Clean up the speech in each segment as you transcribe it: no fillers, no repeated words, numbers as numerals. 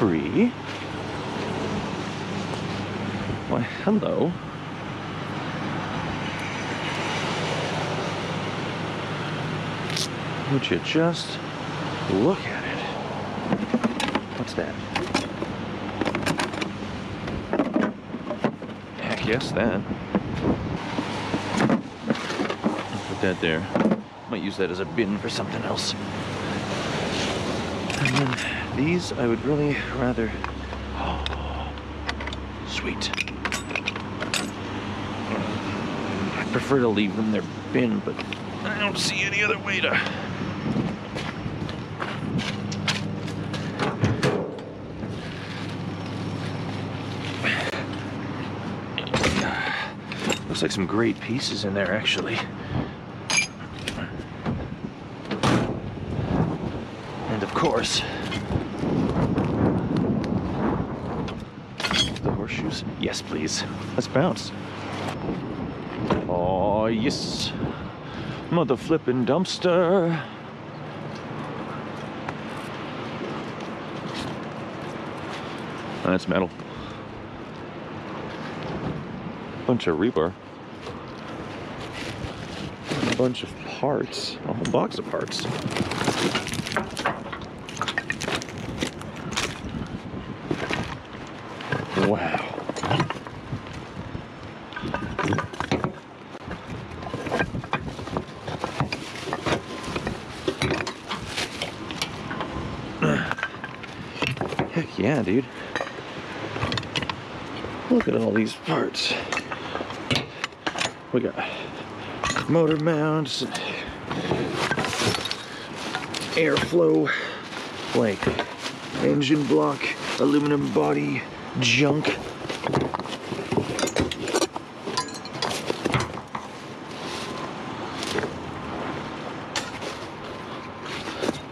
free. Why, hello. Would you just look at it? What's that? Heck yes, that. Put that there. Might use that as a bin for something else. And then these I would really rather... Oh, sweet. I prefer to leave them in their bin, but I don't see any other way to... Looks like some great pieces in there, actually. And of course, the horseshoes. Yes, please. Let's bounce. Oh, yes. Mother flippin' dumpster. That's metal. Bunch of rebar. A bunch of parts. A whole box of parts. Wow. Heck yeah, dude. Look at all these parts. We got motor mounts, airflow, like engine block, aluminum body, junk.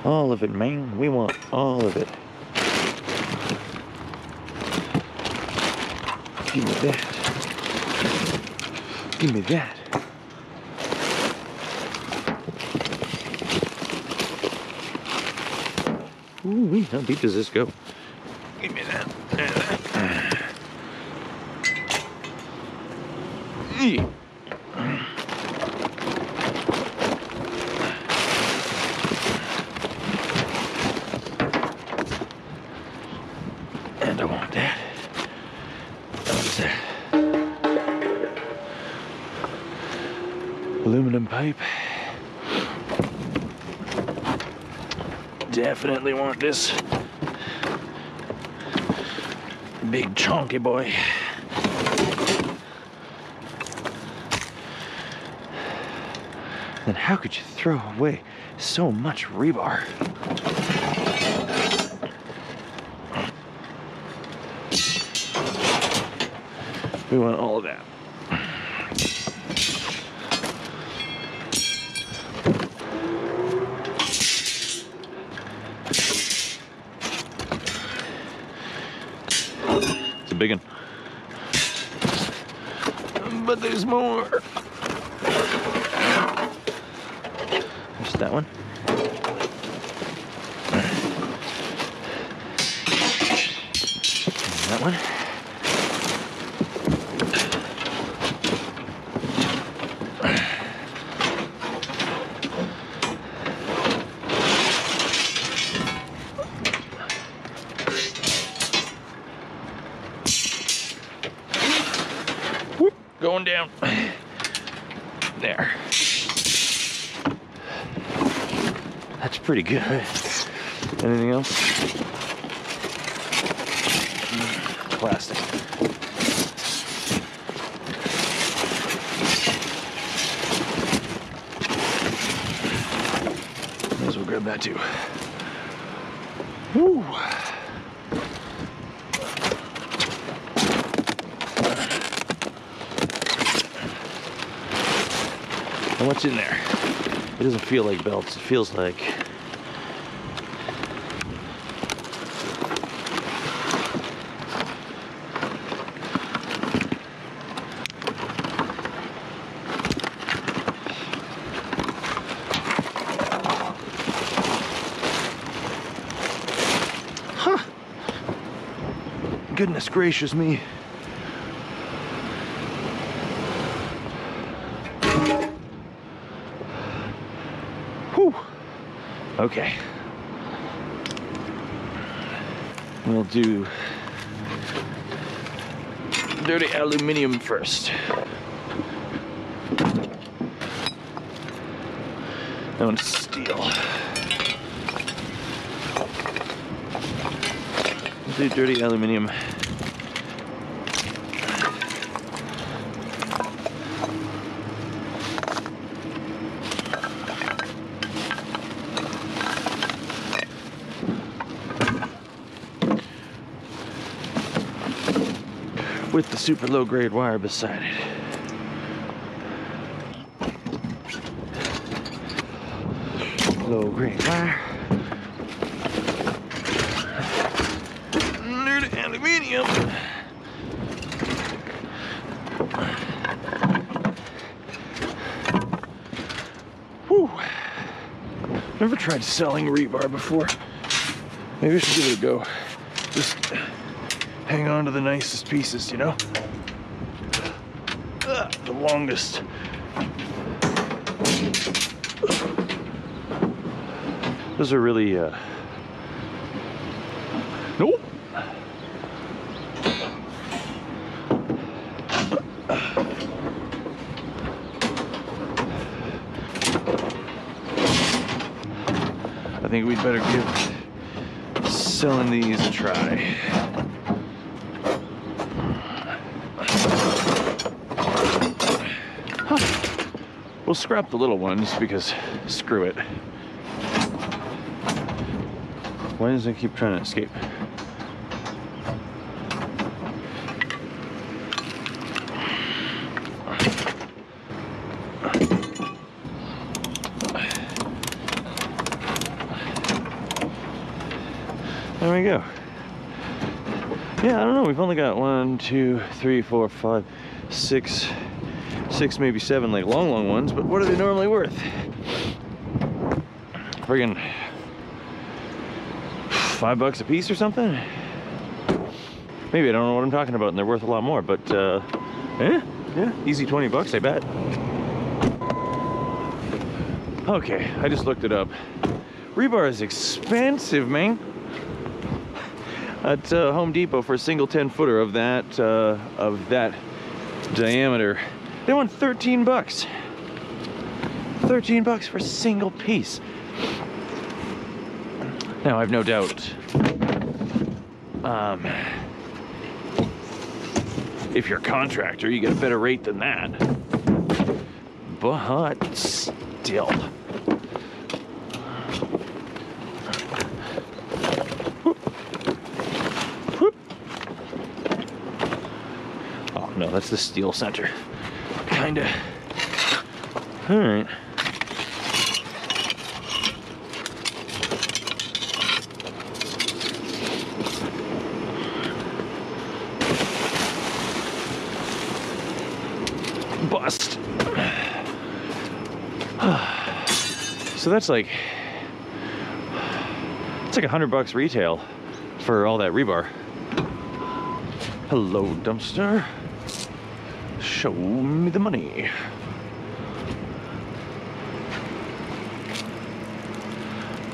All of it, man. We want all of it. Give me that. Give me that. Ooh, how deep does this go? Give me that. And I want that. What's that? Aluminum pipe. Definitely want this big chunky boy. Then how could you throw away so much rebar? We want all of that. It's a big one. But there's more. There's that one. And that one. Going down. There. That's pretty good. Anything else? Plastic. May as well grab that too. Woo! And what's in there? It doesn't feel like belts, it feels like Goodness gracious me. Whew. Okay. We'll do dirty aluminum first. That one's steel. We'll do dirty aluminum. With the super low grade wire beside it. Low grade wire. Dirty aluminium. Whew. Never tried selling rebar before. Maybe I should give it a go. Just hang on to the nicest pieces, you know? The longest. Those are really, nope. I think we'd better give selling these a try. We'll scrap the little ones because screw it. Why does it keep trying to escape? There we go. Yeah, I don't know. We've only got 1, 2, 3, 4, 5, 6, maybe 7 like long ones, but what are they normally worth? Friggin' $5 a piece or something? Maybe I don't know what I'm talking about and they're worth a lot more, but yeah, easy 20 bucks, I bet. Okay, I just looked it up. Rebar is expensive, man. At Home Depot for a single 10-footer of that diameter, they want 13 bucks. 13 bucks for a single piece. Now, I've no doubt, if you're a contractor, you get a better rate than that. But still. Oh no, that's the steel center. Kinda. All right. Bust. So that's like, it's like $100 retail for all that rebar. Hello, dumpster. Show me the money.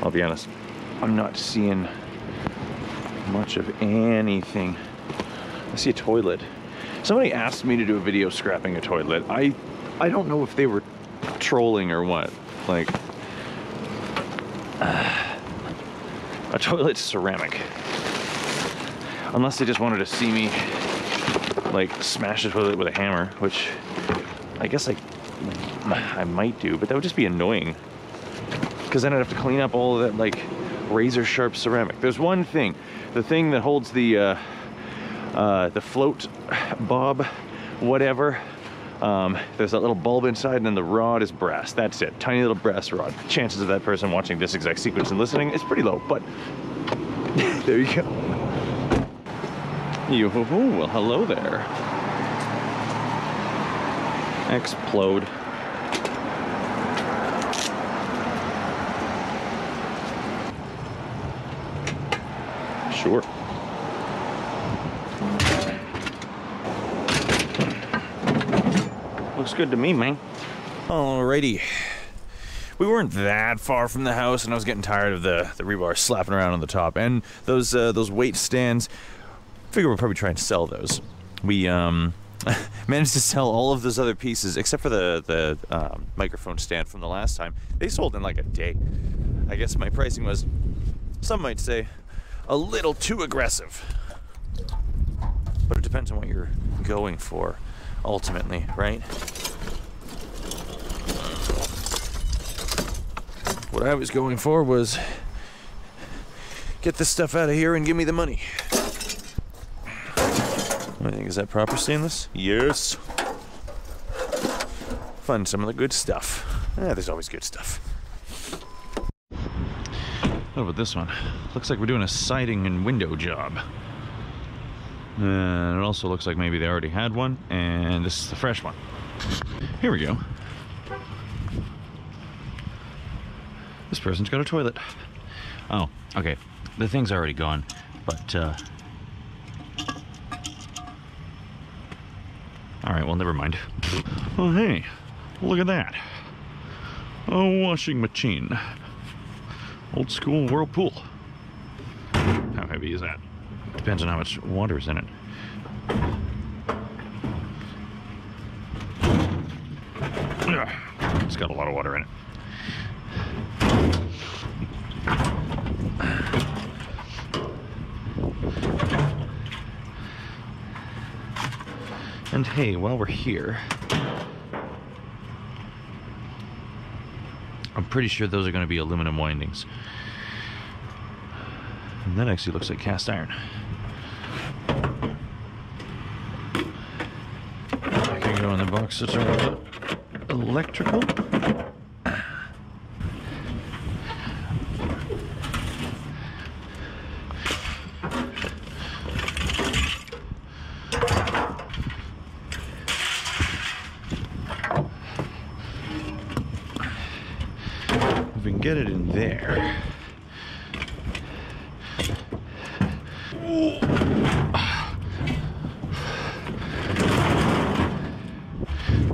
I'll be honest, I'm not seeing much of anything. I see a toilet. Somebody asked me to do a video scrapping a toilet. I don't know if they were trolling or what. Like, a toilet's ceramic. Unless they just wanted to see me, like, smash the toilet with a hammer, which I guess I might do, but that would just be annoying. Because then I'd have to clean up all of that, like, razor sharp ceramic. There's one thing. The thing that holds the float bob, whatever. There's that little bulb inside, and then the rod is brass. That's it. Tiny little brass rod. Chances of that person watching this exact sequence and listening is pretty low, but there you go. Yo-ho-ho, well, hello there. Explode. Sure. Looks good to me, man. Alrighty. We weren't that far from the house, and I was getting tired of the rebar slapping around on the top. And those weight stands, figure we'll probably try and sell those. We managed to sell all of those other pieces, except for the microphone stand from the last time. They sold in like a day. I guess my pricing was, some might say, a little too aggressive. But it depends on what you're going for, ultimately, right? What I was going for was get this stuff out of here and give me the money. I think, is that proper stainless? Yes. Find some of the good stuff. There's always good stuff. What about this one? Looks like we're doing a siding and window job. And it also looks like maybe they already had one, and this is the fresh one. Here we go. This person's got a toilet. Oh, okay. The thing's already gone, but alright, well, never mind. Oh, hey, look at that. A washing machine. Old school Whirlpool. How heavy is that? Depends on how much water's in it. Ugh, it's got a lot of water in it. And hey, while we're here, I'm pretty sure those are going to be aluminum windings. And that actually looks like cast iron. I can go in the box that's around electrical. If we can get it in there.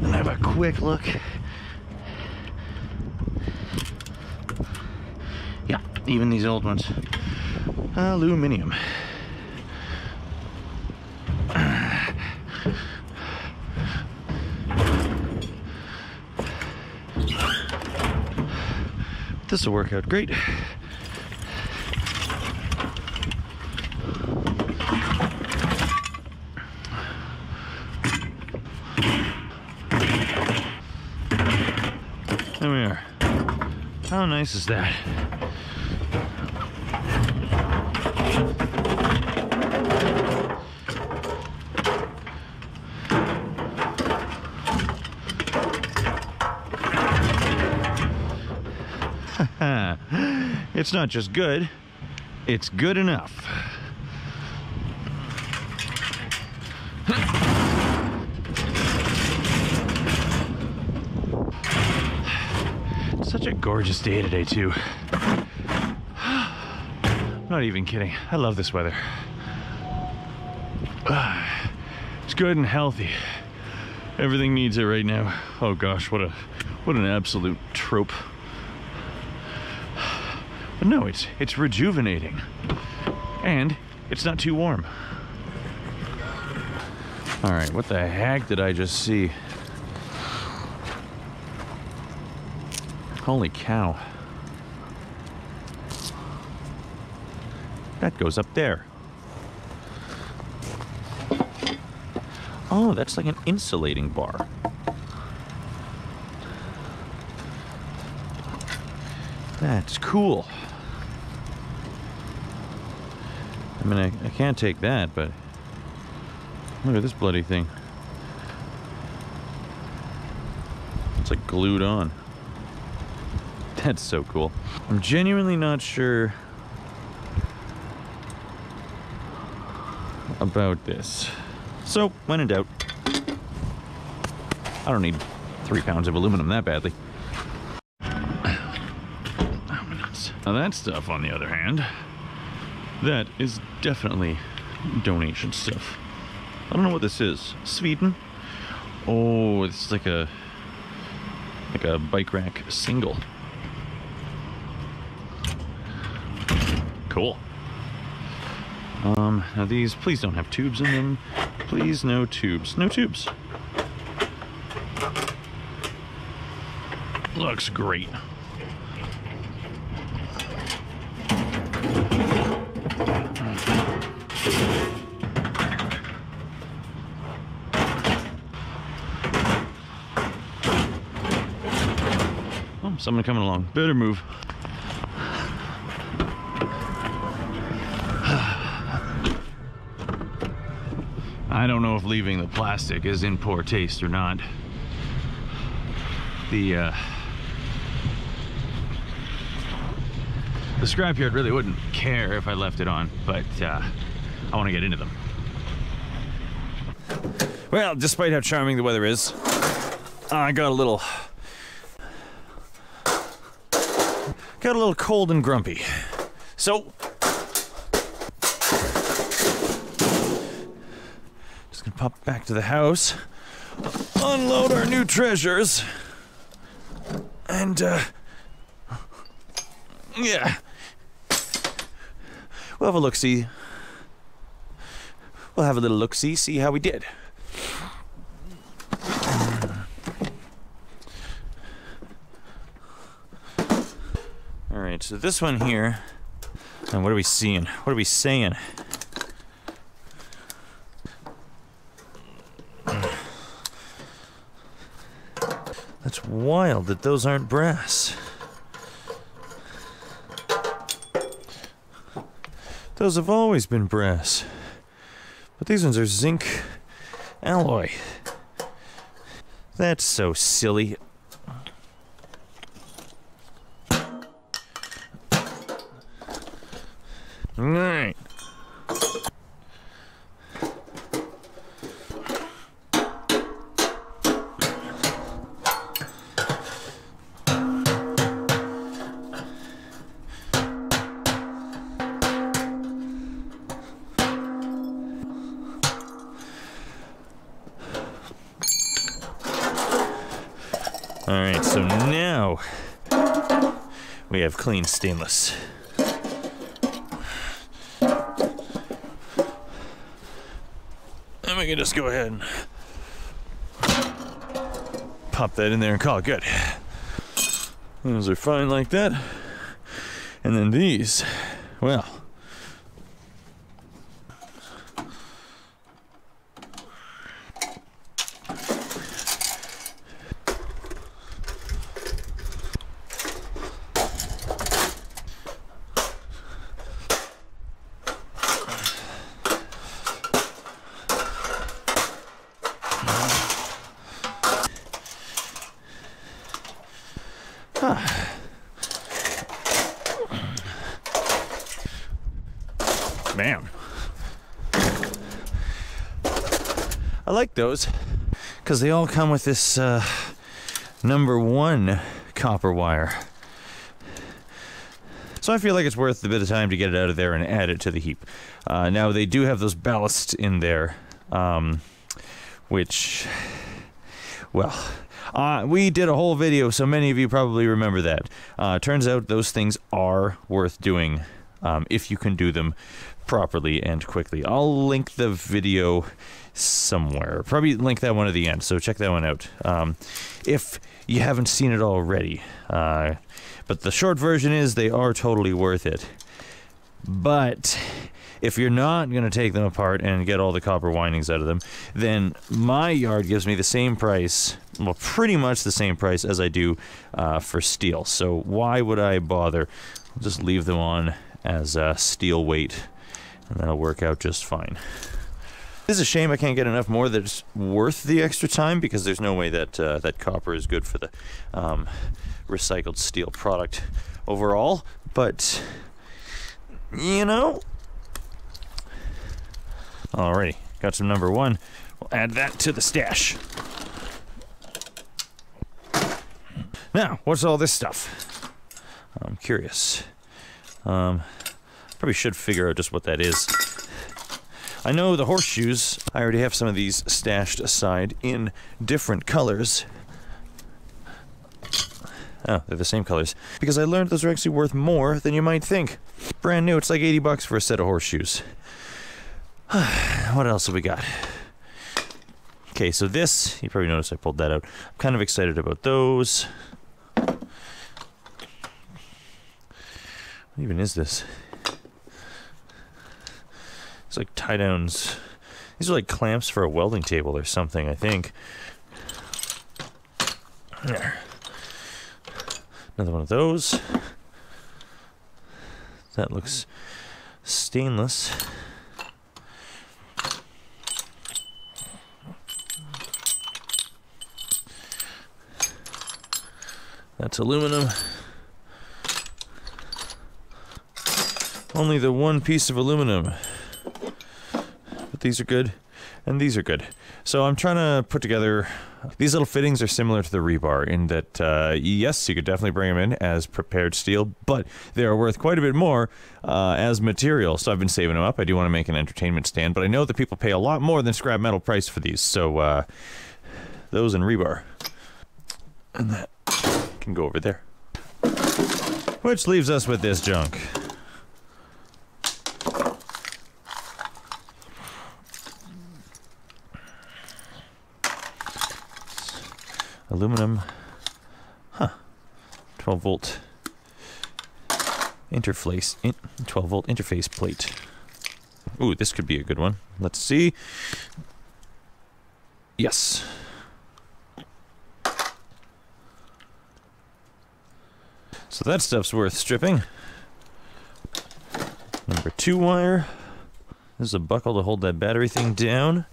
And have a quick look. Yeah, even these old ones. Aluminium. This will work out great. There we are. How nice is that? It's not just good, it's good enough. Such a gorgeous day today, too. Not even kidding. I love this weather. It's good and healthy. Everything needs it right now. Oh gosh, what an absolute trope. But no, it's rejuvenating. And it's not too warm. All right, what the heck did I just see? Holy cow. That goes up there. Oh, that's like an insulating bar. That's cool. I mean, I can't take that, but look at this bloody thing. It's like glued on. That's so cool. I'm genuinely not sure about this. So, when in doubt, I don't need 3 pounds of aluminum that badly. Now that stuff, on the other hand, that is definitely donation stuff. I don't know what this is. Sweden? Oh, it's like a bike rack single. Cool. Now these, please don't have tubes in them. Please, no tubes. No tubes. Looks great. Oh, someone coming along. Better move. I don't know if leaving the plastic is in poor taste or not. The scrapyard really wouldn't care if I left it on, but I want to get into them. Well, despite how charming the weather is, I got a little cold and grumpy. So just gonna pop back to the house, unload our new treasures, and yeah, we'll have a look-see. We'll have a little look-see, see how we did. Alright, so this one here, and what are we seeing? What are we saying? That's wild that those aren't brass. Those have always been brass. But these ones are zinc alloy. That's so silly. Alright. Alright, so now we have clean stainless. And we can just go ahead and pop that in there and call it good. Those are fine like that. And then these, well, man, I like those because they all come with this #1 copper wire. So I feel like it's worth a bit of time to get it out of there and add it to the heap. Now they do have those ballasts in there, which, well, we did a whole video, so many of you probably remember that. Turns out those things are worth doing if you can do them properly and quickly. I'll link the video somewhere. Probably link that one at the end, so check that one out if you haven't seen it already. But the short version is they are totally worth it. But if you're not going to take them apart and get all the copper windings out of them, then my yard gives me the same price, well, pretty much the same price as I do for steel. So why would I bother? I'll just leave them on as steel weight, and that'll work out just fine. It's a shame I can't get enough more that's worth the extra time, because there's no way that that copper is good for the recycled steel product overall, but you know. Alrighty, got some #1. We'll add that to the stash. Now, what's all this stuff? I'm curious. Probably should figure out just what that is. I know the horseshoes, I already have some of these stashed aside in different colors. Oh, they're the same colors. Because I learned those are actually worth more than you might think. Brand new, it's like 80 bucks for a set of horseshoes. What else have we got? Okay, so this, you probably noticed I pulled that out. I'm kind of excited about those. What even is this? It's like tie-downs. These are like clamps for a welding table or something, I think. There. Another one of those. That looks stainless. That's aluminum. Only the one piece of aluminum. But these are good, and these are good. So I'm trying to put together... These little fittings are similar to the rebar in that, yes, you could definitely bring them in as prepared steel, but they are worth quite a bit more as material. So I've been saving them up. I do want to make an entertainment stand, but I know that people pay a lot more than scrap metal price for these. So those and rebar. And that can go over there. Which leaves us with this junk. Aluminum, 12 volt interface, 12 volt interface plate. Ooh, this could be a good one. Let's see. Yes. So that stuff's worth stripping. Number 2 wire. This is a buckle to hold that battery thing down.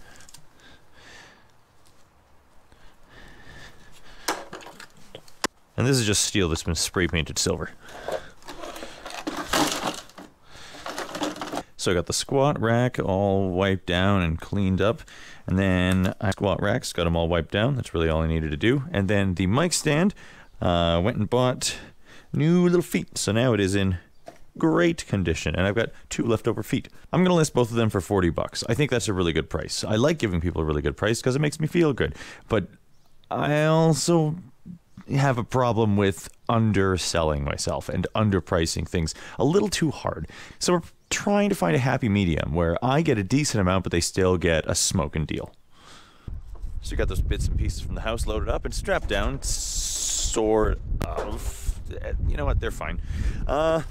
And this is just steel that's been spray painted silver. So I got the squat rack all wiped down and cleaned up. And then squat racks, got them all wiped down. That's really all I needed to do. And then the mic stand, went and bought new little feet. So now it is in great condition. And I've got 2 leftover feet. I'm going to list both of them for 40 bucks. I think that's a really good price. I like giving people a really good price because it makes me feel good. But I also have a problem with underselling myself and underpricing things a little too hard. So we're trying to find a happy medium where I get a decent amount, but they still get a smoking deal. So you got those bits and pieces from the house loaded up and strapped down, sort of. You know what? They're fine. Then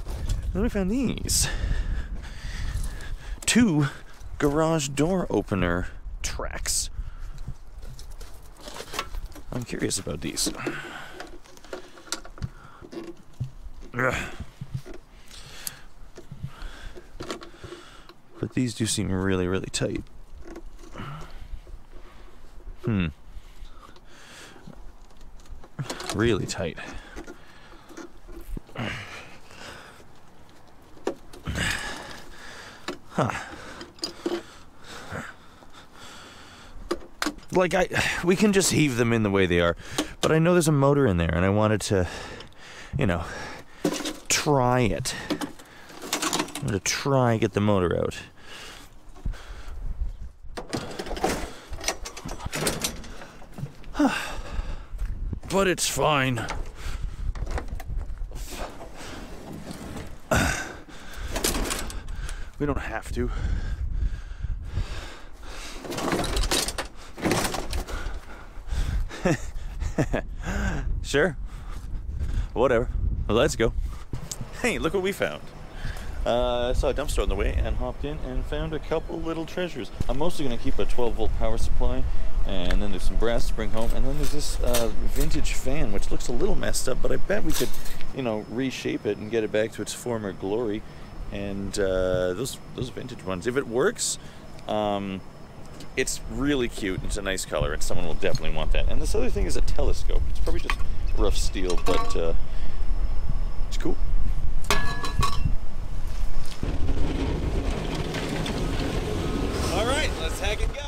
we found these 2 garage door opener tracks. I'm curious about these. But these do seem really, really tight. Really tight. Huh. Like, we can just heave them in the way they are, but I know there's a motor in there, and I wanted to, you know, try it. I'm gonna try and get the motor out. But it's fine. We don't have to. Sure. Whatever. Well, let's go. Hey, look what we found. I saw a dumpster on the way and hopped in and found a couple little treasures. I'm mostly going to keep a 12-volt power supply, and then there's some brass to bring home, and then there's this vintage fan, which looks a little messed up, but I bet we could, you know, reshape it and get it back to its former glory. And those vintage ones, if it works, it's really cute. It's a nice color, and someone will definitely want that. And this other thing is a telescope. It's probably just rough steel, but it's cool. All right, let's hack and go.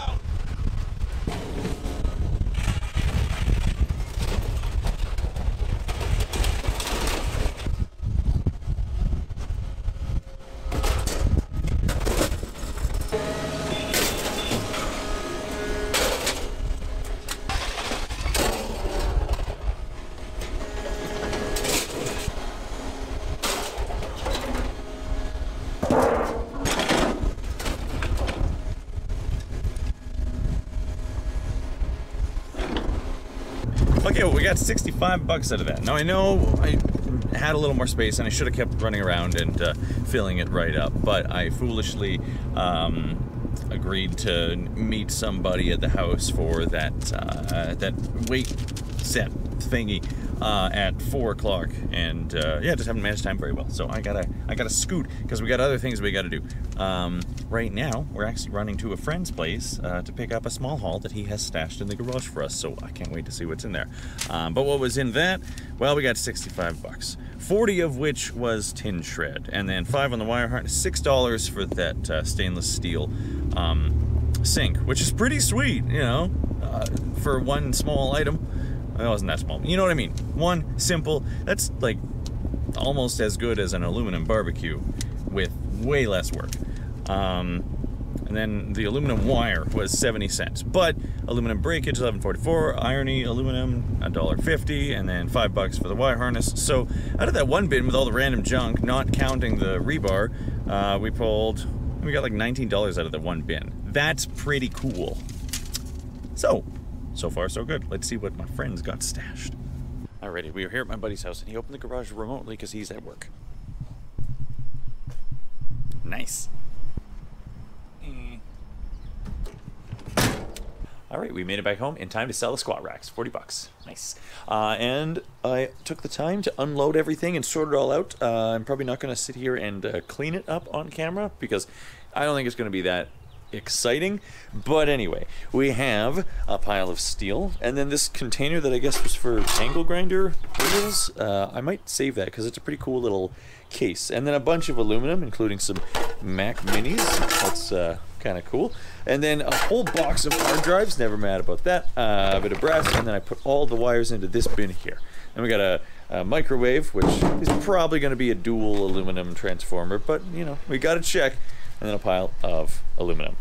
Okay, well, we got 65 bucks out of that. Now I know I had a little more space and I should have kept running around and filling it right up, but I foolishly agreed to meet somebody at the house for that that weight set thingy at 4 o'clock, and yeah, just haven't managed time very well. So I gotta scoot because we got other things we gotta do. Right now, we're actually running to a friend's place to pick up a small haul that he has stashed in the garage for us. So I can't wait to see what's in there. But what was in that? Well, we got 65 bucks. 40 of which was tin shred, and then 5 on the wire harness, $6 for that stainless steel sink, which is pretty sweet, you know, for one small item. It wasn't that small, you know what I mean. One simple, that's like almost as good as an aluminum barbecue with way less work. And then the aluminum wire was 70 cents, but aluminum breakage $11.44, irony aluminum $1.50, and then $5 for the wire harness. So out of that one bin with all the random junk, not counting the rebar, we got like $19 out of that one bin. That's pretty cool. So far so good. Let's see what my friend's got stashed. Alrighty, we are here at my buddy's house, and he opened the garage remotely because he's at work. Nice. Alright, we made it back home in time to sell the squat racks. 40 bucks. Nice. And I took the time to unload everything and sort it all out. I'm probably not going to sit here and clean it up on camera because I don't think it's going to be that exciting. But anyway, we have a pile of steel, and then this container that I guess was for angle grinder wheels. I might save that because it's a pretty cool little case. And then a bunch of aluminum, including some Mac Minis. That's kind of cool. And then a whole box of hard drives, never mad about that. A bit of brass, and then I put all the wires into this bin here. And we got a microwave, which is probably going to be a dual aluminum transformer, but you know, we got to check. And then a pile of aluminum.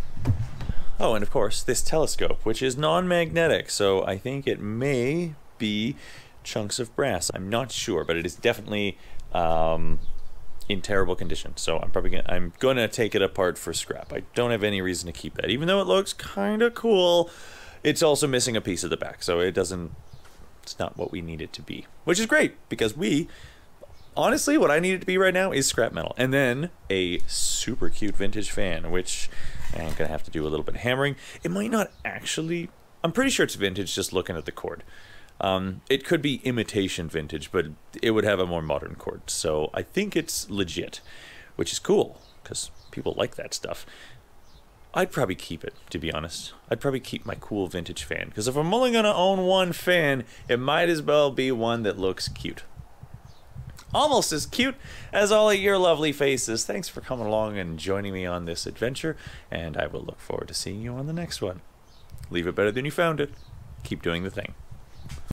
Oh, and of course, this telescope, which is non-magnetic, so I think it may be chunks of brass. I'm not sure, but it is definitely in terrible condition. So I'm gonna take it apart for scrap. I don't have any reason to keep that, even though it looks kind of cool. It's also missing a piece of the back, so it's not what we need it to be, which is great because honestly, what I need it to be right now is scrap metal. And then a super cute vintage fan, which I'm gonna have to do a little bit of hammering. It might not actually, I'm pretty sure it's vintage just looking at the cord. It could be imitation vintage, but it would have a more modern cord. So I think it's legit, which is cool because people like that stuff. I'd probably keep it, to be honest. I'd probably keep my cool vintage fan because if I'm only gonna own one fan, it might as well be one that looks cute. Almost as cute as all of your lovely faces. Thanks for coming along and joining me on this adventure, and I will look forward to seeing you on the next one. Leave it better than you found it. Keep doing the thing.